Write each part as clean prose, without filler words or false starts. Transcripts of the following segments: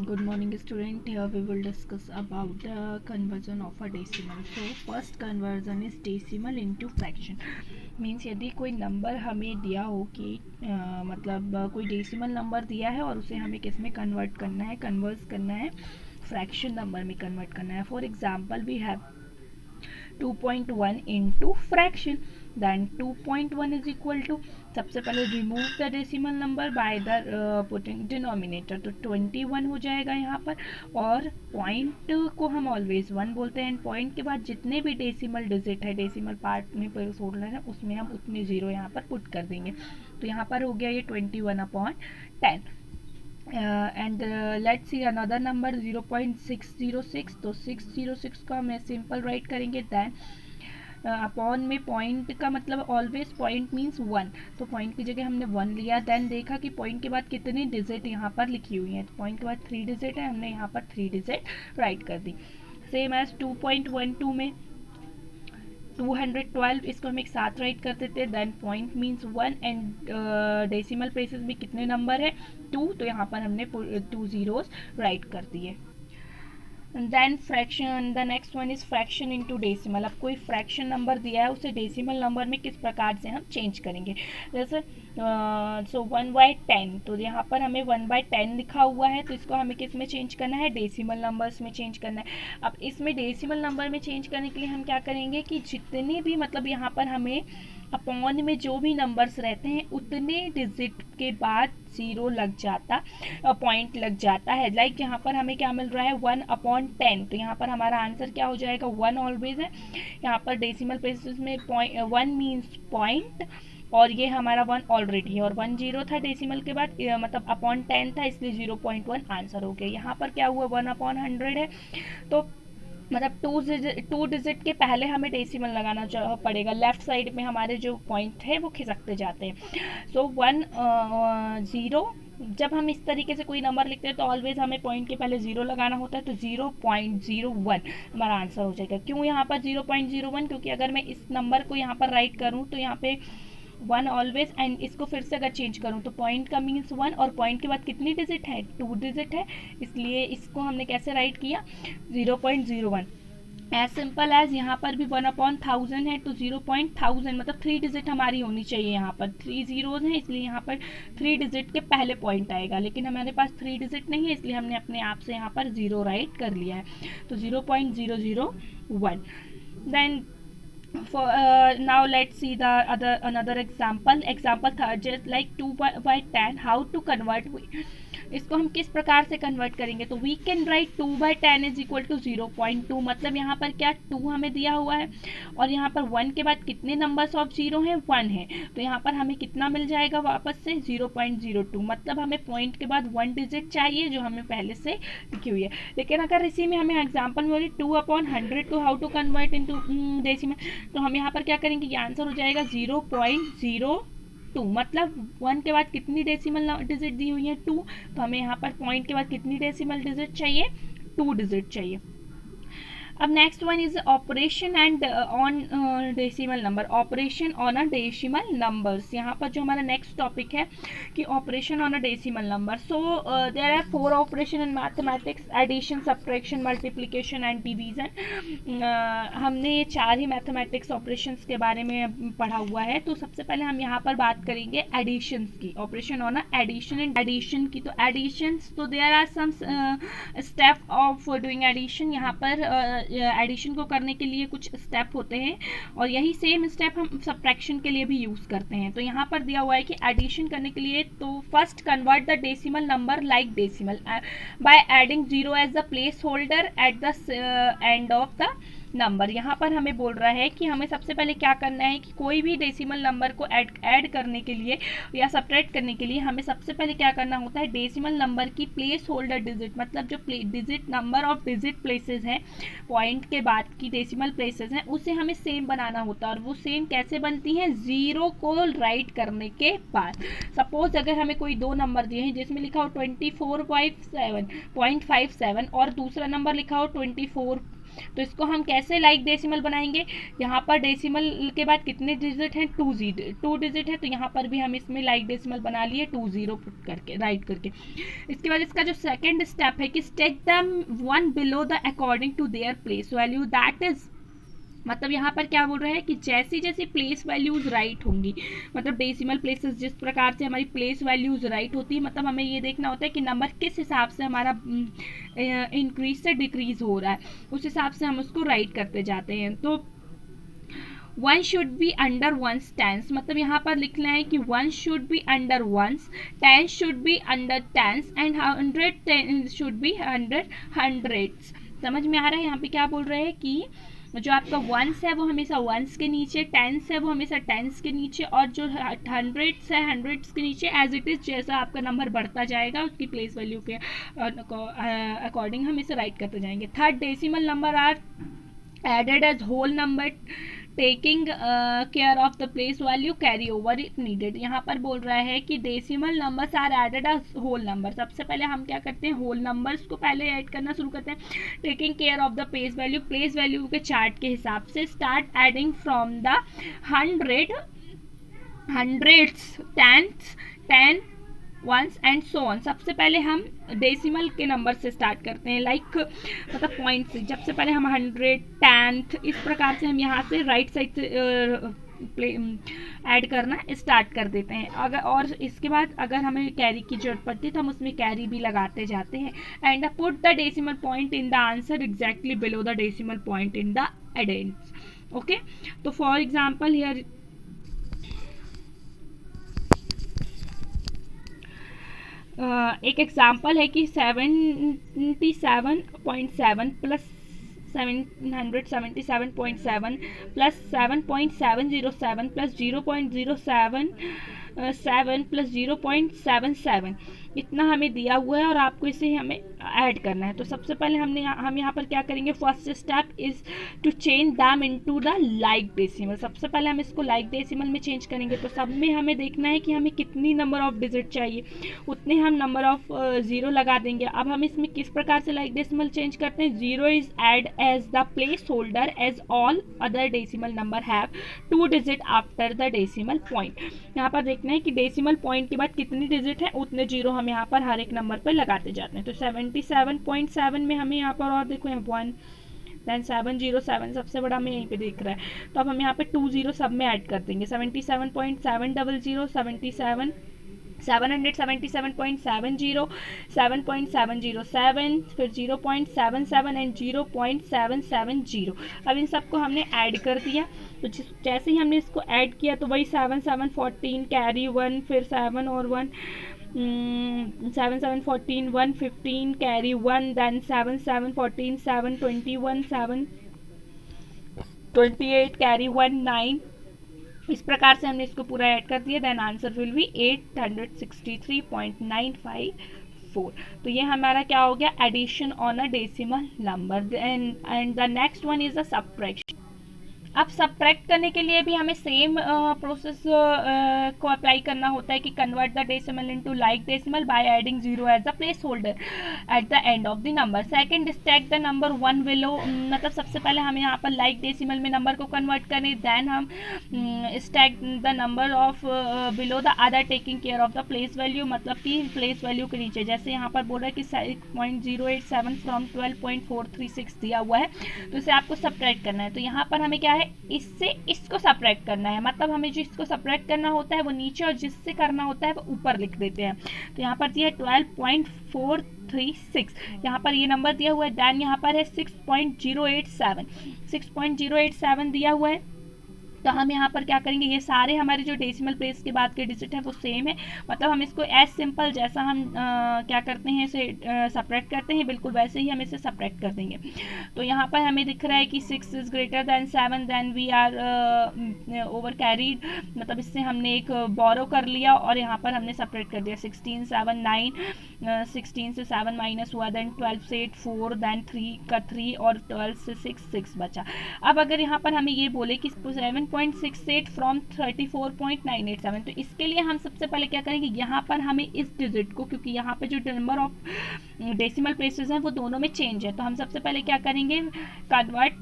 Good morning student. Here we will discuss about the conversion of a decimal. So first conversion is decimal into fraction. Means यदि कोई number हमें दिया हो कि मतलब कोई डेसिमल नंबर दिया है और उसे हमें किस में कन्वर्ट करना है, कन्वर्ट करना है फ्रैक्शन नंबर में कन्वर्ट करना है. For example we have 2.1 into fraction, then 2.1 is equal to, सबसे पहले remove the decimal number by the putting denominator, तो 21 हो जाएगा यहाँ पर. और पॉइंट को हम ऑलवेज 1 बोलते हैं. पॉइंट के बाद जितने भी डेसिमल डिजिट है, डेसिमल पार्ट में छोड़ना है, उसमें हम उतने जीरो यहाँ पर पुट कर देंगे. तो यहाँ पर हो गया ये 21/10. And let's see another number 0.606. तो 606 को हम सिंपल राइट करेंगे. दैन अपॉन में पॉइंट का मतलब ऑलवेज पॉइंट मीन्स 1, तो पॉइंट की जगह हमने 1 लिया. देन देखा कि पॉइंट के बाद कितनी डिजिट यहाँ पर लिखी हुई है, तो पॉइंट के बाद 3 डिजिट है, हमने यहाँ पर 3 डिजिट राइट कर दी. सेम एज 2.12 में 212, इसको हम एक साथ राइट कर देते हैं. Then point means 1 and decimal places में कितने नंबर है 2, तो यहाँ पर हमने 2 zeros राइट कर दिए. Then fraction, the next one is fraction into decimal. अब कोई फ्रैक्शन नंबर दिया है, उसे डेसिमल नंबर में किस प्रकार से हम चेंज करेंगे. जैसे सो 1/10, तो यहाँ पर हमें 1/10 लिखा हुआ है, तो इसको हमें किस में चेंज करना है, डेसिमल नंबर्स में चेंज करना है. अब इसमें डेसिमल नंबर में चेंज करने के लिए हम क्या करेंगे कि जितने भी मतलब यहाँ पर हमें अपॉन में जो भी नंबर्स रहते हैं उतने डिजिट के बाद जीरो लग जाता, पॉइंट लग जाता है. लाइक यहाँ पर हमें क्या मिल रहा है 1/10, तो यहाँ पर हमारा आंसर क्या हो जाएगा 1 ऑलवेज है. यहाँ पर डेसिमल प्लेसेस में 1 मीन्स पॉइंट, और ये हमारा 1 ऑलरेडी है, और 1 0 था डेसिमल के बाद, मतलब अपॉन 10 था, इसलिए 0.1 आंसर हो गया. यहाँ पर क्या हुआ 1/100 है, तो मतलब 2 डिजिट के पहले हमें डेसिमल लगाना पड़ेगा. लेफ्ट साइड में हमारे जो पॉइंट है वो खिसकते जाते हैं. सो 1 0, जब हम इस तरीके से कोई नंबर लिखते हैं तो ऑलवेज हमें पॉइंट के पहले 0 लगाना होता है. तो 0.01 हमारा आंसर हो जाएगा. क्यों यहाँ पर 0.01, क्योंकि अगर मैं इस नंबर को यहाँ पर राइट करूँ तो यहाँ पे 1 ऑलवेज, एंड इसको फिर से अगर चेंज करूँ तो पॉइंट का मीन्स 1, और पॉइंट के बाद कितनी डिजिट है 2 डिजिट है, इसलिए इसको हमने कैसे राइट किया 0.01. एज सिंपल एज यहाँ पर भी 1/1000 है, तो 0.1000 मतलब 3 डिजिट हमारी होनी चाहिए. यहाँ पर 3 zeros हैं, इसलिए यहाँ पर 3 डिजिट के पहले पॉइंट आएगा, लेकिन हमारे पास 3 डिजिट नहीं है, इसलिए हमने अपने आप से यहाँ पर 0 राइट कर लिया है. तो 0.001. Then now let's see the another example third, just like 2/10. how to convert, इसको हम किस प्रकार से कन्वर्ट करेंगे. तो we can write 2/10 is equal to 0.2. मतलब यहाँ पर क्या 2 हमें दिया हुआ है, और यहाँ पर 1 के बाद कितने नंबर्स ऑफ 0 हैं 1 है, तो यहाँ पर हमें कितना मिल जाएगा वापस से 0.02. मतलब हमें पॉइंट के बाद 1 डिजिट चाहिए जो हमें पहले से लिखी हुई है. लेकिन अगर इसी में हमें एग्जाम्पल में बोले 2/100 to how to convert into decimal, तो हम यहाँ पर क्या करेंगे, ये आंसर हो जाएगा 0.02. मतलब 1 के बाद कितनी डेसिमल डिजिट दी हुई है 2, तो हमें यहाँ पर पॉइंट के बाद कितनी डेसिमल डिजिट चाहिए 2 डिजिट चाहिए. अब next one is operation and on decimal number, operation on a decimal numbers. यहाँ पर जो हमारा नेक्स्ट टॉपिक है कि operation on a decimal number. So there are 4 operation in mathematics, addition, subtraction, multiplication and division. हमने ये 4 ही mathematics operations के बारे में पढ़ा हुआ है. तो सबसे पहले हम यहाँ पर बात करेंगे एडिशंस की, operation on a addition and addition की. तो एडिशंस, तो there are some step of doing addition. यहाँ पर एडिशन को करने के लिए कुछ स्टेप होते हैं, और यही सेम स्टेप हम सब्ट्रैक्शन के लिए भी यूज़ करते हैं. तो यहाँ पर दिया हुआ है कि एडिशन करने के लिए, तो first convert the decimal number like decimal by adding 0 as the place holder at the end of the number. यहाँ पर हमें बोल रहा है कि हमें सबसे पहले क्या करना है कि कोई भी डेसिमल नंबर को ऐड करने के लिए या सब्ट्रैक्ट करने के लिए हमें सबसे पहले क्या करना होता है, डेसिमल नंबर की प्लेस होल्डर डिजिट, मतलब जो digit number of digit places हैं पॉइंट के बाद की डेसिमल प्लेसेस हैं, उसे हमें सेम बनाना होता है. और वो सेम कैसे बनती हैं, 0 को राइट करने के बाद. सपोज अगर हमें कोई 2 नंबर दिए हैं जिसमें लिखा हो 24/7.57 और दूसरा नंबर लिखा हो 24 तो इसको हम कैसे लाइक डेसिमल बनाएंगे, यहाँ पर डेसिमल के बाद कितने डिजिट हैं, 2 डिजिट है, तो यहाँ पर भी हम इसमें लाइक डेसिमल बना लिए 20 पुट करके राइट करके। इसके बाद इसका जो सेकेंड स्टेप है कि stack them one below the according to their place value, that is मतलब यहाँ पर क्या बोल रहे हैं कि जैसी जैसी प्लेस वैल्यूज राइट होंगी, मतलब डेसिमल प्लेसेस जिस प्रकार से हमारी प्लेस वैल्यूज राइट होती है, मतलब हमें ये देखना होता है कि नंबर किस हिसाब से हमारा इंक्रीज से डिक्रीज हो रहा है, उस हिसाब से हम उसको राइट करते जाते हैं। तो 1 should be under 1's tense, मतलब यहाँ पर लिखना है कि 1 should be under 1's, 10 should be under 10's and 100 should be under 100's। समझ में आ रहा है यहाँ पे क्या बोल रहे हैं कि जो आपका 1's है वो हमेशा 1's के नीचे, 10's है वो हमेशा 10's के नीचे, और जो 100's है 100's के नीचे। एज इट इज़ जैसा आपका नंबर बढ़ता जाएगा उसकी प्लेस वैल्यू के अकॉर्डिंग हम इसे राइट करते जाएंगे। Third, decimal number are added as whole number taking care of the place value carry over if needed. यहाँ पर बोल रहा है कि decimal numbers are added as whole number. सबसे पहले हम क्या करते हैं, होल नंबर्स को पहले ऐड करना शुरू करते हैं। Taking care of the place value के चार्ट के हिसाब से start adding from the 100s, 10 1s and so on. सबसे पहले हम डेसिमल के नंबर से स्टार्ट करते हैं, लाइक मतलब पॉइंट से। जब से पहले हम 100, 10 इस प्रकार से हम यहाँ से राइट साइड से ऐड करना स्टार्ट कर देते हैं। अगर और इसके बाद अगर हमें कैरी की जरूरत पड़ती है तो हम उसमें कैरी भी लगाते जाते हैं। And put the decimal point in the answer exactly below the decimal point in the addends. Okay, तो फॉर एग्जाम्पल हियर एक एग्जाम्पल है कि 77.7 प्लस 777.7 प्लस 7.707 प्लस 0.077 प्लस 0.77 इतना हमें दिया हुआ है और आपको इसे हमें ऐड करना है। तो सबसे पहले हम यहाँ पर क्या करेंगे, first step is to change them into the like decimal. सबसे पहले हम इसको लाइक डेसिमल में चेंज करेंगे। तो सब में हमें देखना है कि हमें कितनी नंबर ऑफ डिजिट चाहिए, उतने हम नंबर ऑफ ज़ीरो लगा देंगे। अब हम इसमें किस प्रकार से लाइक डेसिमल चेंज करते हैं, 0 is add as the place holder as all other decimal number have 2 digit after the decimal point. यहाँ पर देखना है कि डेसिमल पॉइंट के बाद कितनी डिजिट है, उतने जीरो हम यहाँ पर हर एक नंबर पर लगाते जाते हैं। तो 77.7 में हमें यहाँ पर और देखो 1 देन 707 सबसे बड़ा हमें यहीं पे दिख रहा है। तो अब हम यहाँ पे 20 सब में ऐड कर देंगे। 77.700 77 777.70 7.707 फिर 0.77 एंड 0.770। अब इन सबको हमने ऐड कर दिया। तो जैसे ही हमने इसको ऐड किया तो वही 7 7 14 कैरी 1 फिर 7 और 1 7 7 14 1 15 कैरी 1 देन 7 7 14 7 21 7 28 कैरी 1 9। इस प्रकार से हमने इसको पूरा ऐड कर दिया। Then answer will be 863.954। तो ये हमारा क्या हो गया, addition on a decimal number. And the next one is a subtraction. अब सब्ट्रैक्ट करने के लिए भी हमें सेम प्रोसेस को अप्लाई करना होता है कि convert the decimal into like decimal by adding 0 as the place holder at the end of the number. Second, stack the number 1 below, मतलब सबसे पहले हमें यहाँ पर लाइक डेसिमल में नंबर को कन्वर्ट करें, देन हम stack the number of below the other taking care of the place value, मतलब कि प्लेस वैल्यू के नीचे। जैसे यहाँ पर बोल रहा है कि 6.087 फ्रॉम 12.436 दिया हुआ है, तो इसे आपको सब्ट्रैक्ट करना है। तो यहाँ पर हमें क्या है, इससे इसको सब्ट्रैक्ट करना है, मतलब हमें जिसको सब्ट्रैक्ट करना होता है वो नीचे और जिससे करना होता है वो ऊपर लिख देते हैं। तो यहाँ पर दिया है 12.436, यहाँ पर ये नंबर दिया हुआ है। देन यहाँ पर है 6.087 दिया हुआ है। तो हम यहाँ पर क्या करेंगे, ये सारे हमारे जो डेसिमल प्लेस के बाद के डिजिट है वो सेम है, मतलब हम इसको एज सिंपल जैसा हम क्या करते हैं इसे सब्ट्रैक्ट करते हैं, बिल्कुल वैसे ही हम इसे सब्ट्रैक्ट कर देंगे। तो यहाँ पर हमें दिख रहा है कि 6 is greater than 7, then we are over carried, मतलब इससे हमने एक बोरो कर लिया और यहाँ पर हमने सब्ट्रैक्ट कर दिया। 16 7 9, 16 से 7 माइनस हुआ, देन 12 से 8 4, देन 3 का 3 और 12 से 6 बचा। अब अगर यहाँ पर हमें ये बोले कि 7 7.68 फ्रॉम 34.987। तो इसके लिए हम सबसे पहले क्या करेंगे, यहाँ पर हमें इस डिजिट को, क्योंकि यहाँ पे जो नंबर ऑफ डेसिमल प्लेसेस हैं वो दोनों में चेंज है, तो हम सबसे पहले क्या करेंगे, कन्वर्ट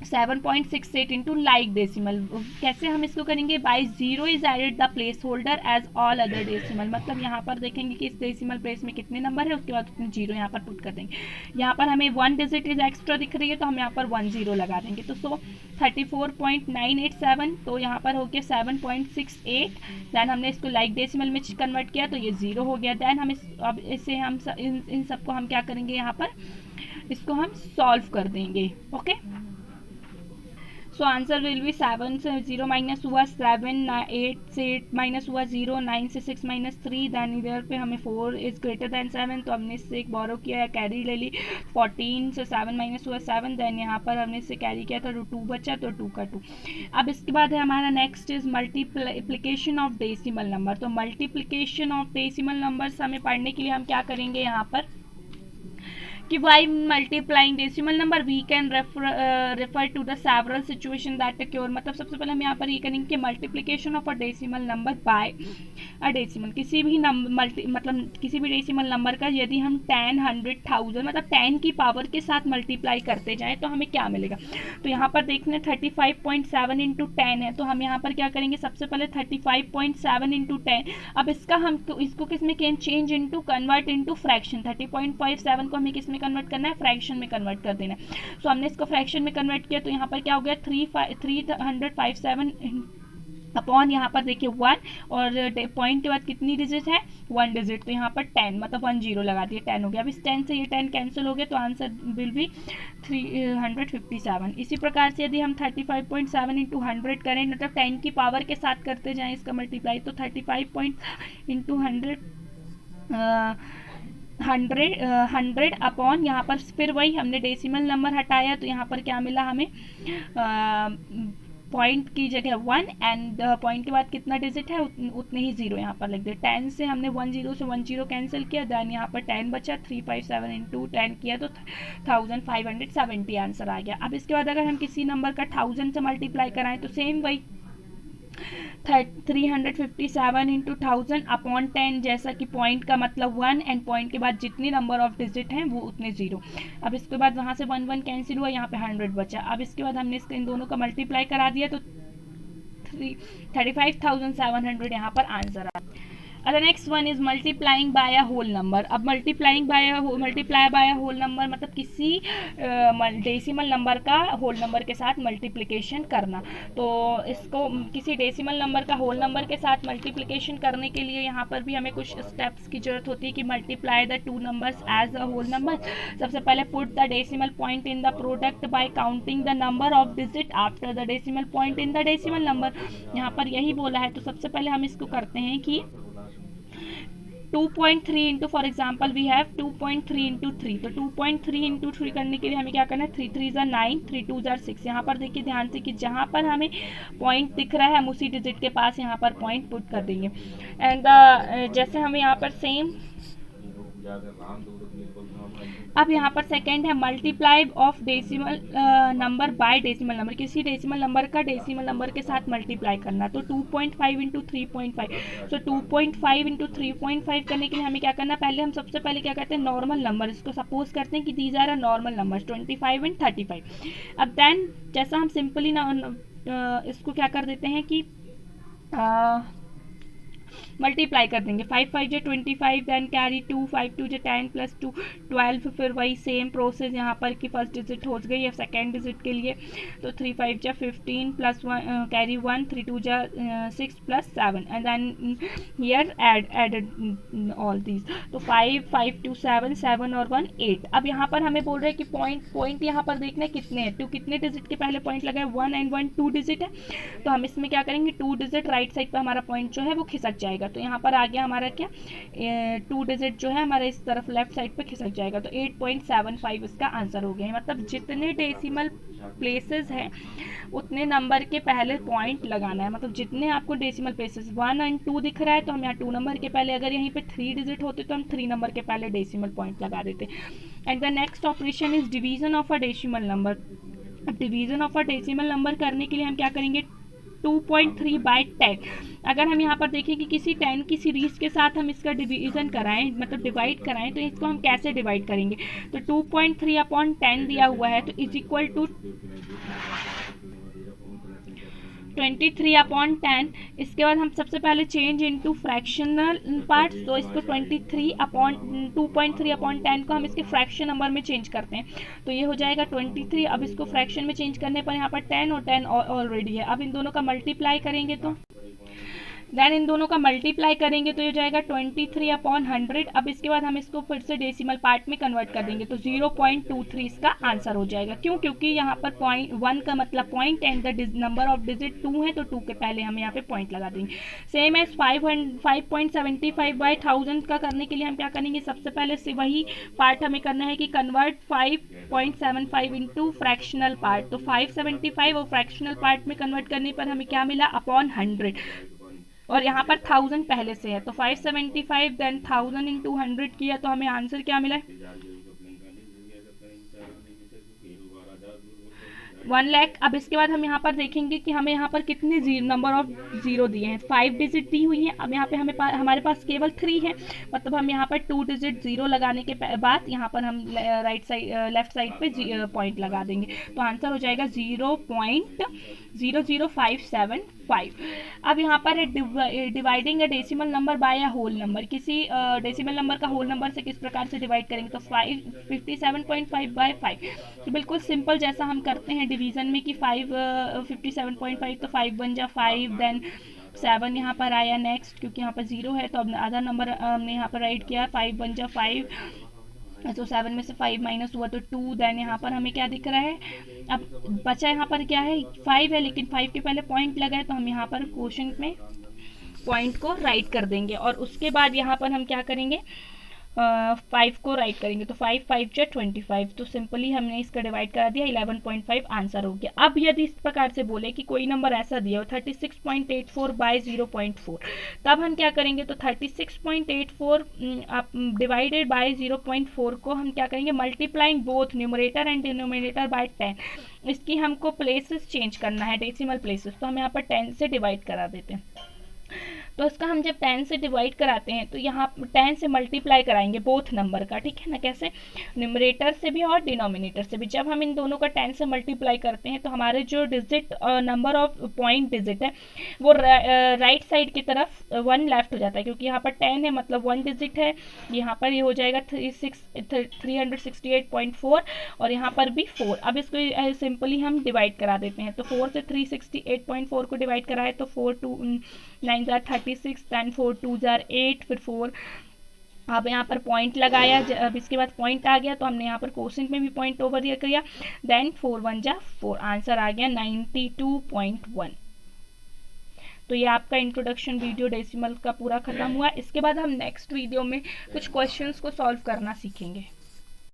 7.68 इंटू लाइक डेसिमल। कैसे हम इसको करेंगे, by zero is added the place holder as all other decimal. मतलब यहाँ पर देखेंगे कि इस डेसिमल प्लेस में कितने नंबर है, उसके बाद उसमें जीरो यहाँ पर पुट कर देंगे। यहाँ पर हमें 1 डिजिट इज एक्स्ट्रा दिख रही है तो हम यहाँ पर 1 0 लगा देंगे। तो 34.987, तो यहाँ पर हो गया 7.68। दैन हमने इसको लाइक डेसिमल में कन्वर्ट किया तो ये 0 हो गया। दैन हम अब इसे हम इन सबको हम क्या करेंगे, यहाँ पर इसको हम सॉल्व कर देंगे। Okay, so answer will B 7 से 0 माइनस हुआ 7, 8 से 8 माइनस हुआ 0, 9 से 6 माइनस 3, दैन इधर पे हमें 4 इज ग्रेटर दैन 7, तो हमने इससे एक बोरो किया, कैरी ले ली। 14 से 7 माइनस हुआ 7, दैन यहाँ पर हमने इससे कैरी किया था तो 2 बचा, तो 2 का 2। अब इसके बाद है हमारा next is multiplication of decimal number. तो मल्टीप्लिकेशन ऑफ डेसिमल नंबर्स हमें पढ़ने के लिए हम क्या करेंगे, यहाँ पर कि by multiplying decimal number we can refer to the several situation that occur. मतलब सबसे पहले हम यहाँ पर ये करेंगे कि multiplication of a decimal number by a decimal, किसी भी मतलब किसी भी डेसिमल नंबर का यदि हम 10, 100, 1000 मतलब 10 की पावर के साथ मल्टीप्लाई करते जाएं तो हमें क्या मिलेगा। तो यहाँ पर देखने 35.7 इंटू 10 है, तो हम यहाँ पर क्या करेंगे, सबसे पहले 35.7 इंटू 10। अब इसका हम इसको किस में change into convert into fraction. 30.57 को हमें किस में कन्वर्ट करना है, फ्रैक्शन में कन्वर्ट कर देना है। सो हमने इसको फ्रैक्शन में कन्वर्ट किया तो यहाँ पर क्या हो गया 357 अपॉन यहाँ पर देखिए 1, और पॉइंट के बाद कितनी डिजिट है, 1 डिजिट, तो यहाँ पर 10 मतलब 1 0 लगा दिए, 10 हो गया। अब इस 10 से ये 10 कैंसिल हो गया तो आंसर विल बी 357। इसी प्रकार से यदि हम 35.7 इंटू 100 करें, मतलब 10 की पावर के साथ करते जाएं इसका मल्टीप्लाई, तो 35 इंटू 100 अपॉन यहाँ पर फिर वही हमने डेसिमल नंबर हटाया तो यहाँ पर क्या मिला हमें, पॉइंट की जगह 1 एंड पॉइंट के बाद कितना डिजिट है उतने ही 0 यहाँ पर लिख दे। 10 से हमने 1 0 से 1 0 कैंसिल किया, दैन यहाँ पर 10 बचा, 357 इंटू 10 किया तो 1570 आंसर आ गया। अब इसके बाद अगर हम किसी नंबर का 1000 से मल्टीप्लाई कराएं तो सेम वही 357 इंटू 1000 अपॉन 10, जैसा कि पॉइंट का मतलब 1 एंड पॉइंट के बाद जितनी नंबर ऑफ डिजिट हैं वो उतने 0। अब इसके बाद वहाँ से 1 1 कैंसिल हुआ, यहाँ पे 100 बचा। अब इसके बाद हमने इन दोनों का मल्टीप्लाई करा दिया तो 35,700 यहाँ पर आंसर आ। The next one is multiplying by a whole number। अब multiply by a whole number मतलब किसी डेसिमल नंबर का होल नंबर के साथ मल्टीप्लिकेशन करना। तो इसको किसी डेसिमल नंबर का होल नंबर के साथ मल्टीप्लिकेशन करने के लिए यहाँ पर भी हमें कुछ स्टेप्स की जरूरत होती है कि multiply the two numbers as a whole number. सबसे पहले put the decimal point in the product by counting the number of digit after the decimal point in the decimal number. यहाँ पर यही बोला है, तो सबसे पहले हम इसको करते हैं कि 2.3 into for example we have 2.3 into 3, तो 2.3 इंटू 3 करने के लिए हमें क्या करना है, 3 3 ज़ा 9, 3 2 ज़ा 6। यहाँ पर देखिए ध्यान से कि जहाँ पर हमें पॉइंट दिख रहा है हम उसी डिजिट के पास यहाँ पर पॉइंट पुट कर देंगे। एंड जैसे हमें यहाँ पर सेम, अब यहाँ पर सेकेंड है multiply of decimal number bye decimal number, किसी डेसिमल नंबर का डेसिमल नंबर के साथ मल्टीप्लाई करना। तो 2.5 इंटू 3.5, सो 2.5 इंटू 3.5 करने के लिए हमें क्या करना है, पहले हम सबसे पहले क्या करते हैं नॉर्मल नंबर, इसको सपोज करते हैं कि these are a normal number 25 and 35। अब देन जैसा हम सिंपली इसको क्या कर देते हैं कि मल्टीप्लाई कर देंगे, 5 5 जो 25, दैन कैरी 2, 5 2 जो 10 प्लस 2 12, फिर वही सेम प्रोसेस यहाँ पर कि फर्स्ट डिजिट हो गई है सेकेंड डिजिट के लिए, तो 3 5 जो 15 प्लस 1 कैरी 1, 3 2 जो 6 plus 7 and then here added all these, तो 5 5 2 7 7 और 1 8। अब यहाँ पर हमें बोल रहे हैं कि पॉइंट यहाँ पर देखना है कितने हैं, 2 कितने डिजिट के पहले पॉइंट लगाए, 1 एंड 1 2 डिजिट है, तो हम इसमें क्या करेंगे 2 डिजिट राइट साइड पर हमारा पॉइंट जो है वो खिसक जाएगा। तो यहाँ पर आ गया हमारा क्या 2 डिजिट जो है हमारा इस तरफ लेफ्ट साइड पे खिसक जाएगा, तो 8.75 इसका आंसर हो गया है। मतलब जितने डेसिमल प्लेसेस हैं उतने नंबर के पहले पॉइंट लगाना है। मतलब जितने आपको डेसिमल प्लेसेस 1 एंड 2 दिख रहा है तो हम यहाँ 2 नंबर के पहले, अगर यहीं पे 3 डिजिट होते तो हम 3 नंबर के पहले डेसिमल पॉइंट लगा देते। And the next operation is division of a decimal number. अब division of a decimal number करने के लिए हम क्या करेंगे, 2.3/10। अगर हम यहाँ पर देखें कि किसी 10 की सीरीज के साथ हम इसका डिवीज़न कराएं, मतलब डिवाइड कराएं, तो इसको हम कैसे डिवाइड करेंगे, तो 2.3/10 दिया हुआ है तो इज इक्वल टू 23/10। इसके बाद हम सबसे पहले चेंज इनटू फ्रैक्शनल पार्ट, तो इसको 2.3/10 को हम इसके फ्रैक्शन नंबर में चेंज करते हैं, तो ये हो जाएगा 23। अब इसको फ्रैक्शन में चेंज करने पर यहाँ पर 10 और 10 ऑलरेडी है। अब इन दोनों का मल्टीप्लाई करेंगे तो देन इन दोनों का मल्टीप्लाई करेंगे तो ये जाएगा 23/100। अब इसके बाद हम इसको फिर से डेसिमल पार्ट में कन्वर्ट कर देंगे तो 0.23 इसका आंसर हो जाएगा। क्यों, क्योंकि यहाँ पर 1 का मतलब point and the number of digit 2 है, तो 2 के पहले हम यहाँ पे पॉइंट लगा देंगे। सेम एज 5.75/1000 का करने के लिए हम क्या करेंगे, सबसे पहले से वही पार्ट हमें करना है कि कन्वर्ट 5.75 इंटू फ्रैक्शनल पार्ट, तो 575 और फ्रैक्शनल पार्ट में कन्वर्ट करने पर हमें क्या मिला, अपॉन 100, और यहाँ पर 1000 पहले से है, तो 575 देन 1000 इंटू 100 किया तो हमें आंसर क्या मिला, 1 लाख। अब इसके बाद हम यहाँ पर देखेंगे कि हमें यहाँ पर कितने नंबर ऑफ जीरो दिए हैं, 5 डिजिट दी हुई है। अब यहाँ पे हमारे पास केवल 3 है, मतलब हम यहाँ पर 2 डिजिट जीरो लगाने के बाद यहाँ पर हम लेफ्ट साइड पे पॉइंट लगा देंगे, तो आंसर हो जाएगा 0.00575। अब यहाँ पर dividing a decimal number by a whole number, किसी डेसिमल नंबर का होल नंबर से किस प्रकार से डिवाइड करेंगे, तो 57.5/5, तो बिल्कुल सिंपल जैसा हम करते हैं डिवीज़न में कि 57.5, तो 5 बन जा 5, देन 7 यहाँ पर आया नेक्स्ट, क्योंकि यहाँ पर 0 है तो अब आधा नंबर हमने यहाँ पर राइट किया, 5 बन जा 5, तो 7 में से 5 माइनस हुआ तो 2, देन यहाँ पर हमें क्या दिख रहा है, अब बचा यहाँ पर क्या है, 5 है, लेकिन 5 के पहले पॉइंट लगा है तो हम यहाँ पर क्वोशंट में पॉइंट को राइट कर देंगे, और उसके बाद यहाँ पर हम क्या करेंगे, 5 को राइट करेंगे, तो 5 5 जा 25, तो सिंपली हमने इसका डिवाइड करा दिया, 11.5 आंसर हो गया। अब यदि इस प्रकार से बोले कि कोई नंबर ऐसा दिया हो 36.84/0.4, तब हम क्या करेंगे, तो 36.84 डिवाइडेड बाय 0.4 को हम क्या करेंगे, multiplying both numerator and denominator by 10। इसकी हमको प्लेसेस चेंज करना है, डेसिमल प्लेसेस, तो हम यहाँ पर 10 से डिवाइड करा देते हैं। तो इसका हम जब 10 से डिवाइड कराते हैं तो यहाँ 10 से मल्टीप्लाई कराएंगे बोथ नंबर का, ठीक है ना, कैसे, न्यूमरेटर से भी और डिनोमिनेटर से भी। जब हम इन दोनों का 10 से मल्टीप्लाई करते हैं तो हमारे जो digit number of point digit है वो राइट साइड की तरफ 1 लेफ्ट हो जाता है, क्योंकि यहाँ पर 10 है मतलब 1 डिजिट है, यहाँ पर ये हो जाएगा 368.4 और यहाँ पर भी 4। अब इसको सिंपली हम डिवाइड करा देते हैं, तो 4 से 368.4 को डिवाइड कराए तो 4 2 9 जार 36, दैन 4 2 जार 8, फिर 4, अब यहाँ पर पॉइंट लगाया, अब इसके बाद पॉइंट आ गया तो हमने यहाँ पर क्वोशंट में भी पॉइंट ओवर किया, देन 4 1 जा 4, आंसर आ गया 92.1। तो ये आपका इंट्रोडक्शन वीडियो डेसिमल का पूरा खत्म हुआ। इसके बाद हम नेक्स्ट वीडियो में कुछ क्वेश्चंस को सॉल्व करना सीखेंगे।